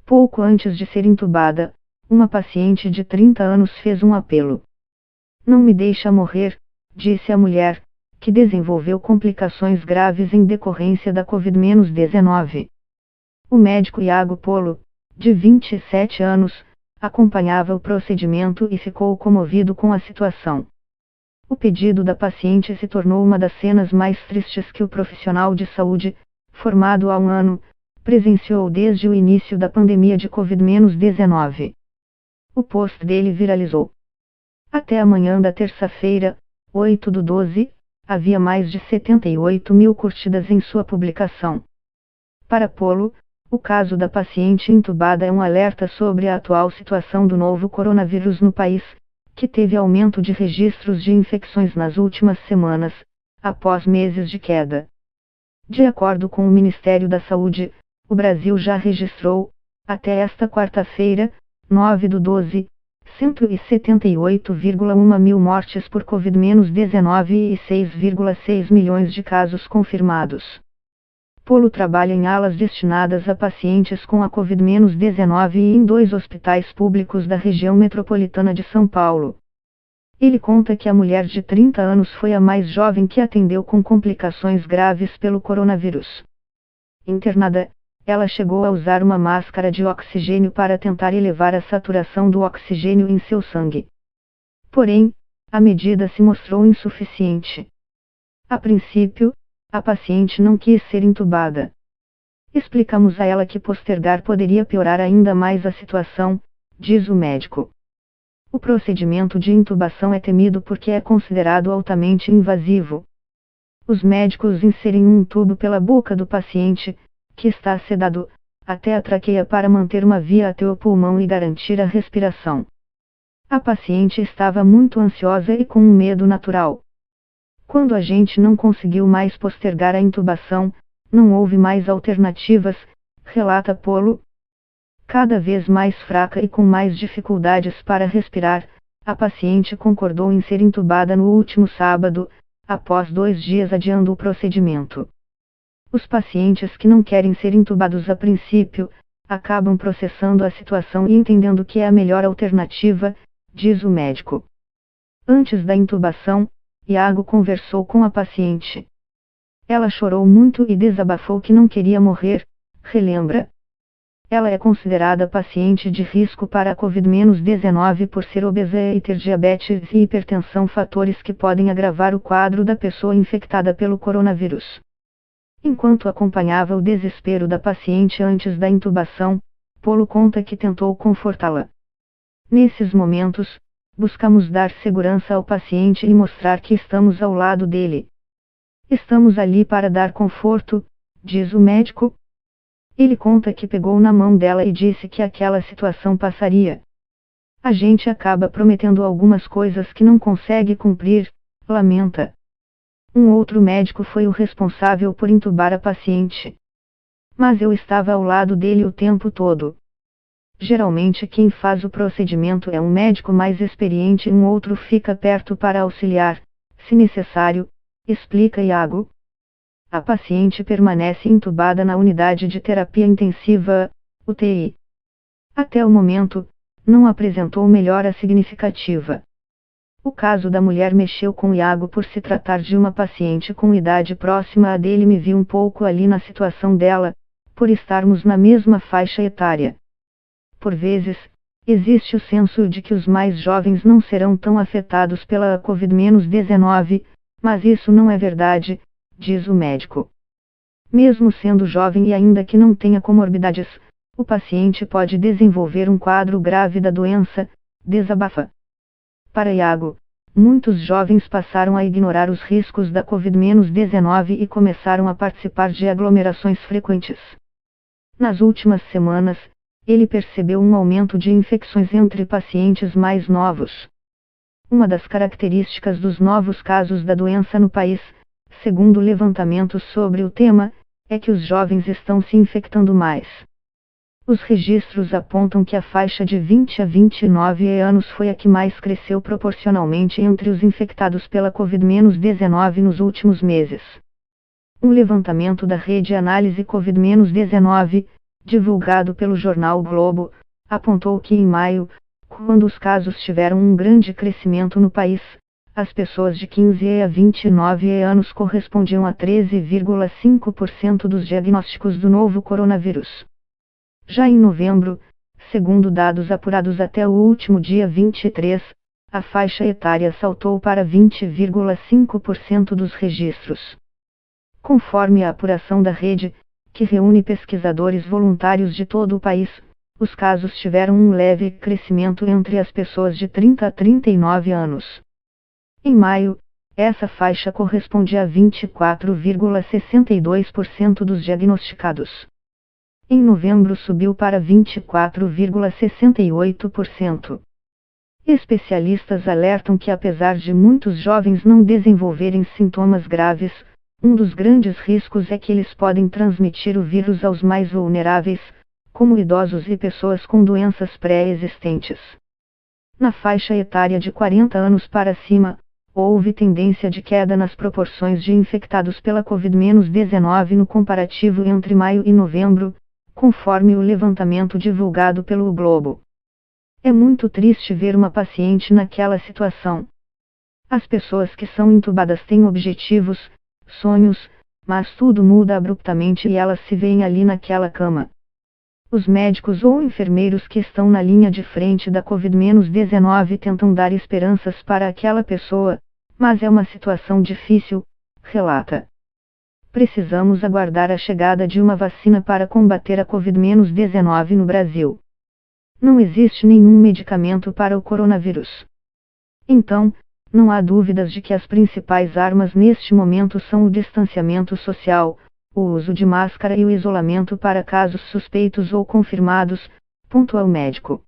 Pouco antes de ser entubada, uma paciente de 30 anos fez um apelo. "Não me deixa morrer", disse a mulher, que desenvolveu complicações graves em decorrência da Covid-19. O médico Iago Polo, de 27 anos, acompanhava o procedimento e ficou comovido com a situação. O pedido da paciente se tornou uma das cenas mais tristes que o profissional de saúde, formado há um ano, presenciou desde o início da pandemia de Covid-19. O post dele viralizou. Até a manhã da terça-feira, 8/12, havia mais de 78 mil curtidas em sua publicação. Para Polo, o caso da paciente entubada é um alerta sobre a atual situação do novo coronavírus no país, que teve aumento de registros de infecções nas últimas semanas, após meses de queda. De acordo com o Ministério da Saúde, o Brasil já registrou, até esta quarta-feira, 9/12, 178,1 mil mortes por Covid-19 e 6,6 milhões de casos confirmados. Polo trabalha em alas destinadas a pacientes com a Covid-19 e em 2 hospitais públicos da região metropolitana de São Paulo. Ele conta que a mulher de 30 anos foi a mais jovem que atendeu com complicações graves pelo coronavírus. Internada, ela chegou a usar uma máscara de oxigênio para tentar elevar a saturação do oxigênio em seu sangue. Porém, a medida se mostrou insuficiente. A princípio, a paciente não quis ser entubada. Explicamos a ela que postergar poderia piorar ainda mais a situação, diz o médico. O procedimento de intubação é temido porque é considerado altamente invasivo. Os médicos inserem um tubo pela boca do paciente, que está sedado, até a traqueia para manter uma via até o pulmão e garantir a respiração. A paciente estava muito ansiosa e com um medo natural. Quando a gente não conseguiu mais postergar a intubação, não houve mais alternativas, relata Polo. Cada vez mais fraca e com mais dificuldades para respirar, a paciente concordou em ser entubada no último sábado, após 2 dias adiando o procedimento. Os pacientes que não querem ser intubados a princípio, acabam processando a situação e entendendo que é a melhor alternativa, diz o médico. Antes da intubação, Iago conversou com a paciente. Ela chorou muito e desabafou que não queria morrer, relembra. Ela é considerada paciente de risco para a Covid-19 por ser obesa e ter diabetes e hipertensão, fatores que podem agravar o quadro da pessoa infectada pelo coronavírus. Enquanto acompanhava o desespero da paciente antes da intubação, Polo conta que tentou confortá-la. Nesses momentos, buscamos dar segurança ao paciente e mostrar que estamos ao lado dele. Estamos ali para dar conforto, diz o médico. Ele conta que pegou na mão dela e disse que aquela situação passaria. A gente acaba prometendo algumas coisas que não consegue cumprir, lamenta. Um outro médico foi o responsável por intubar a paciente. Mas eu estava ao lado dele o tempo todo. Geralmente quem faz o procedimento é um médico mais experiente e um outro fica perto para auxiliar, se necessário, explica Iago. A paciente permanece entubada na unidade de terapia intensiva, UTI. Até o momento, não apresentou melhora significativa. O caso da mulher mexeu com Iago por se tratar de uma paciente com idade próxima a dele. Me vi um pouco ali na situação dela, por estarmos na mesma faixa etária. Por vezes, existe o senso de que os mais jovens não serão tão afetados pela Covid-19, mas isso não é verdade, diz o médico. Mesmo sendo jovem e ainda que não tenha comorbidades, o paciente pode desenvolver um quadro grave da doença, desabafa. Para Iago, muitos jovens passaram a ignorar os riscos da Covid-19 e começaram a participar de aglomerações frequentes. Nas últimas semanas, ele percebeu um aumento de infecções entre pacientes mais novos. Uma das características dos novos casos da doença no país, segundo levantamentos sobre o tema, é que os jovens estão se infectando mais. Os registros apontam que a faixa de 20 a 29 anos foi a que mais cresceu proporcionalmente entre os infectados pela Covid-19 nos últimos meses. Um levantamento da rede Análise Covid-19, divulgado pelo jornal o Globo, apontou que em maio, quando os casos tiveram um grande crescimento no país, as pessoas de 15 a 29 anos correspondiam a 13,5% dos diagnósticos do novo coronavírus. Já em novembro, segundo dados apurados até o último dia 23, a faixa etária saltou para 20,5% dos registros. Conforme a apuração da rede, que reúne pesquisadores voluntários de todo o país, os casos tiveram um leve crescimento entre as pessoas de 30 a 39 anos. Em maio, essa faixa corresponde a 24,62% dos diagnosticados. Em novembro subiu para 24,68%. Especialistas alertam que apesar de muitos jovens não desenvolverem sintomas graves, um dos grandes riscos é que eles podem transmitir o vírus aos mais vulneráveis, como idosos e pessoas com doenças pré-existentes. Na faixa etária de 40 anos para cima, houve tendência de queda nas proporções de infectados pela Covid-19 no comparativo entre maio e novembro, conforme o levantamento divulgado pelo Globo. É muito triste ver uma paciente naquela situação. As pessoas que são intubadas têm objetivos, sonhos, mas tudo muda abruptamente e elas se veem ali naquela cama. Os médicos ou enfermeiros que estão na linha de frente da Covid-19 tentam dar esperanças para aquela pessoa, mas é uma situação difícil, relata. Precisamos aguardar a chegada de uma vacina para combater a Covid-19 no Brasil. Não existe nenhum medicamento para o coronavírus. Então, não há dúvidas de que as principais armas neste momento são o distanciamento social, o uso de máscara e o isolamento para casos suspeitos ou confirmados, pontuou o médico.